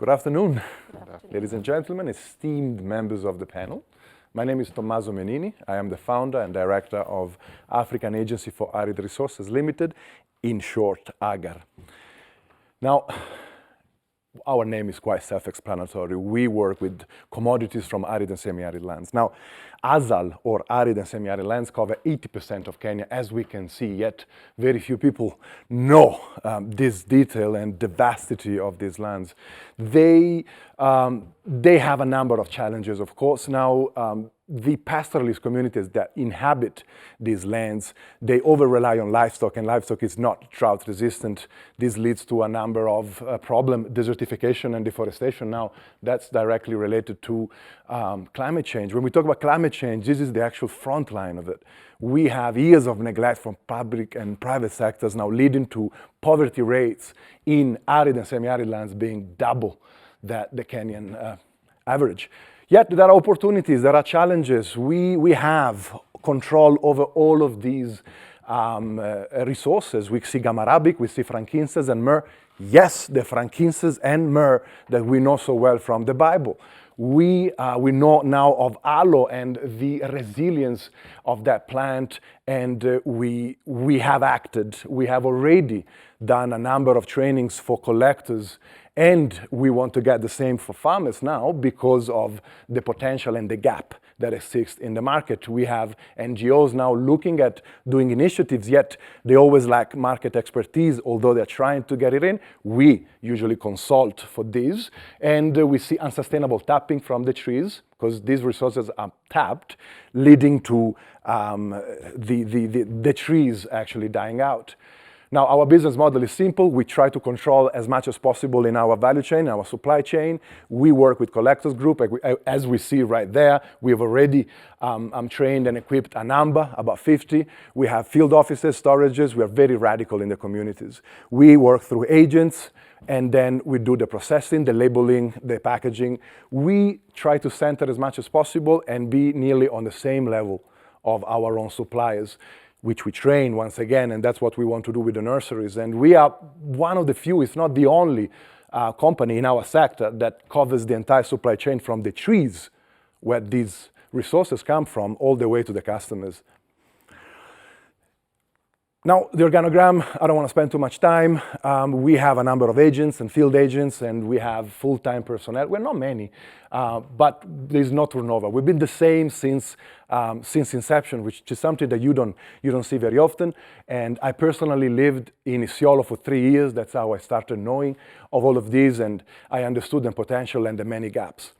Good afternoon, ladies and gentlemen, esteemed members of the panel. My name is Tommaso Menini. I am the founder and director of African Agency for Arid Resources Limited, in short, Agar. Now, our name is quite self-explanatory. We work with commodities from arid and semi-arid lands. Now, ASAL, or arid and semi-arid lands, cover 80% of Kenya, as we can see, yet very few people know this detail and the vastity of these lands. They have a number of challenges, of course. Now, the pastoralist communities that inhabit these lands, they over-rely on livestock, and livestock is not drought resistant. This leads to a number of problems, desertification and deforestation. Now, that's directly related to climate change. When we talk about climate change, this is the actual front line of it. We have years of neglect from public and private sectors now leading to poverty rates in arid and semi-arid lands being double the Kenyan average. Yet there are opportunities, there are challenges. We have control over all of these resources. We see gum arabic, we see frankincense and myrrh. Yes, the frankincense and myrrh that we know so well from the Bible. We know now of aloe and the resilience of that plant, and we have acted. We have already done a number of trainings for collectors, and we want to get the same for farmers now because of the potential and the gap that exists in the market. We have NGOs now looking at doing initiatives, yet they always lack market expertise, although they're trying to get it in. We usually consult for this, and we see unsustainable tapping from the trees, because these resources are tapped, leading to the trees actually dying out. Now, our business model is simple. We try to control as much as possible in our value chain, our supply chain. We work with collectors group, as we see right there. We have already trained and equipped a number, about 50. We have field offices, storages. We are very radical in the communities. We work through agents, and then we do the processing, the labeling, the packaging. We try to center as much as possible and be nearly on the same level of our own suppliers, which we train once again, and that's what we want to do with the nurseries. And we are one of the few, if not the only, company in our sector that covers the entire supply chain from the trees where these resources come from all the way to the customers. Now, the organogram, I don't want to spend too much time. We have a number of agents and field agents, and we have full-time personnel. We're not many, but there's no turnover. We've been the same since inception, which is something that you don't see very often. And I personally lived in Isiolo for 3 years. That's how I started knowing of all of these, and I understood the potential and the many gaps.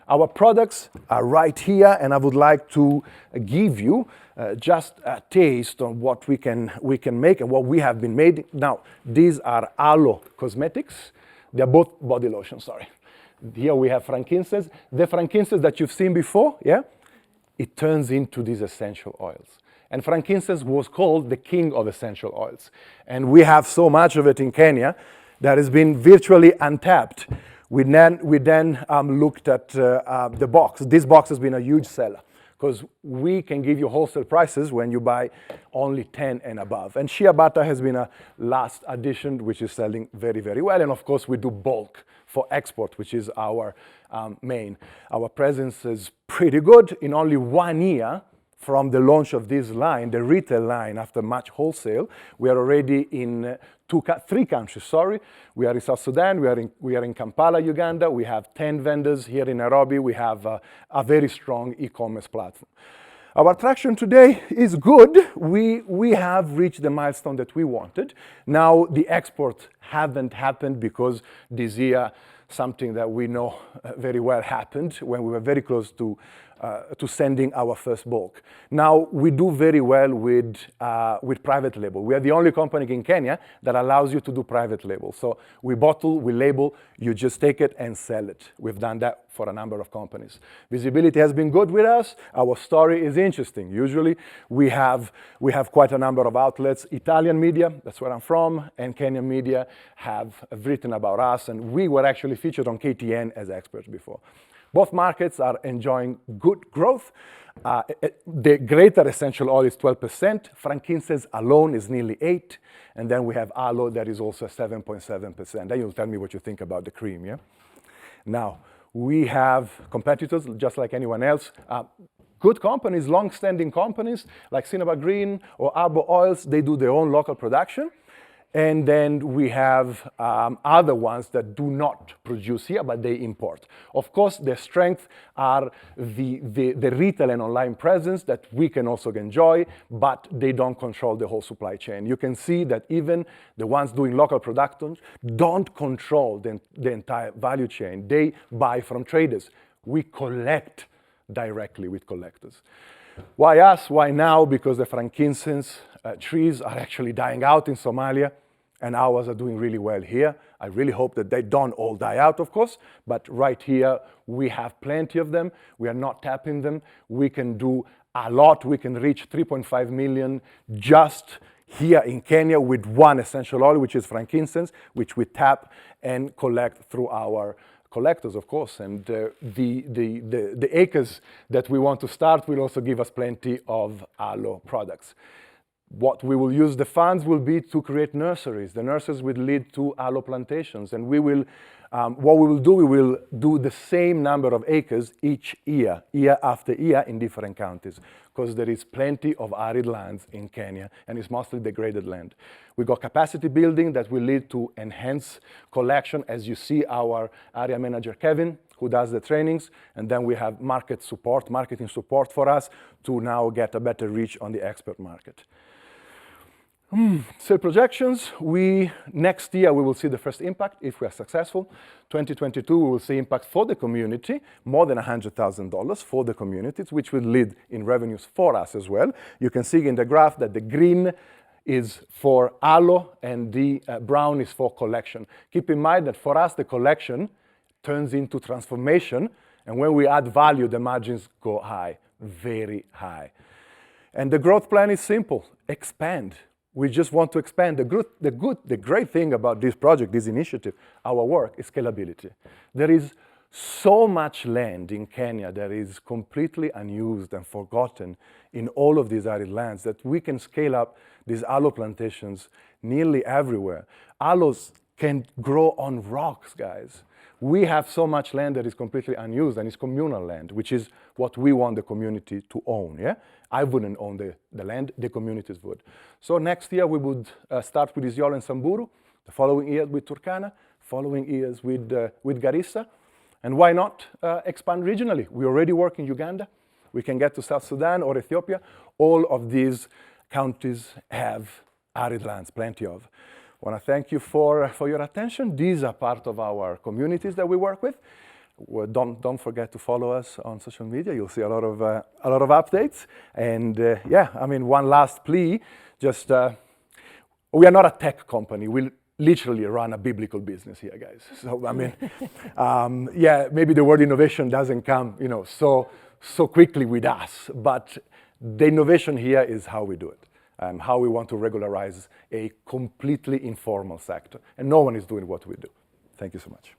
Our products are right here, and I would like to give you just a taste on what we can make and what we have been made. Now, these are aloe cosmetics. They're both body lotion, sorry. Here we have frankincense. The frankincense that you've seen before, yeah, it turns into these essential oils. And frankincense was called the king of essential oils. And we have so much of it in Kenya that has been virtually untapped. We then looked at the box. This box has been a huge seller because we can give you wholesale prices when you buy only 10 and above. And shea butter has been a last addition, which is selling very, very well. And of course, we do bulk for export, which is our main. Our presence is pretty good. In only 1 year from the launch of this line, the retail line, after much wholesale, we are already in 3 countries, sorry. We are in South Sudan, we are in Kampala, Uganda. We have 10 vendors here in Nairobi. We have a very strong e-commerce platform. Our traction today is good. We have reached the milestone that we wanted. Now, the export haven't happened because this year, something that we know very well happened when we were very close to sending our first bulk. Now, we do very well with private label. We are the only company in Kenya that allows you to do private label. So we bottle, we label, you just take it and sell it. We've done that for a number of companies. Visibility has been good with us. Our story is interesting. Usually, we have quite a number of outlets. Italian media, that's where I'm from, and Kenyan media have written about us, and we were actually featured on KTN as experts before. Both markets are enjoying good growth. The greater essential oil is 12%. Frankincense alone is nearly 8%. And then we have aloe that is also 7.7%. Then you'll tell me what you think about the cream, yeah? Now, we have competitors just like anyone else. Good companies, long-standing companies like Cinnabar Green or Arbor Oils, they do their own local production. And then we have other ones that do not produce here, but they import. Of course, their strength are the retail and online presence that we can also enjoy, but they don't control the whole supply chain. You can see that even the ones doing local production don't control the entire value chain. They buy from traders. We collect directly with collectors. Why us? Why now? Because the frankincense trees are actually dying out in Somalia, and ours are doing really well here. I really hope that they don't all die out, of course, but right here we have plenty of them. We are not tapping them. We can do a lot. We can reach 3.5 million just here in Kenya with one essential oil, which is frankincense, which we tap and collect through our collectors, of course. And the acres that we want to start will also give us plenty of aloe products. What we will use the funds will be to create nurseries. The nurseries will lead to aloe plantations, and we will do the same number of acres each year, year after year in different counties, because there is plenty of arid lands in Kenya, and it's mostly degraded land. We got capacity building that will lead to enhanced collection, as you see our area manager, Kevin, who does the trainings, and then we have marketing support for us to now get a better reach on the export market. Sale projections, next year we will see the first impact if we are successful. 2022 we will see impact for the community, more than $100,000 for the communities, which will lead in revenues for us as well. You can see in the graph that the green is for aloe and the brown is for collection. Keep in mind that for us the collection turns into transformation, and when we add value the margins go high, very high. And the growth plan is simple: expand. We just want to expand. The great thing about this project, this initiative, our work, is scalability. There is so much land in Kenya that is completely unused and forgotten in all of these arid lands that we can scale up these aloe plantations nearly everywhere. Aloes can grow on rocks, guys. We have so much land that is completely unused, and it's communal land, which is what we want the community to own, yeah? I wouldn't own the land, the communities would. So next year we would start with Isiolo and Samburu, the following year with Turkana, following years with Garissa, and why not expand regionally? We already work in Uganda, we can get to South Sudan or Ethiopia. All of these counties have arid lands, plenty of. I want to thank you for your attention. These are part of our communities that we work with. Well, don't forget to follow us on social media. You'll see a lot of updates. And yeah, I mean, one last plea. Just we are not a tech company. We literally run a biblical business here, guys. So I mean, yeah, maybe the word innovation doesn't come, so quickly with us. But the innovation here is how we do it. How we want to regularize a completely informal sector. And no one is doing what we do. Thank you so much.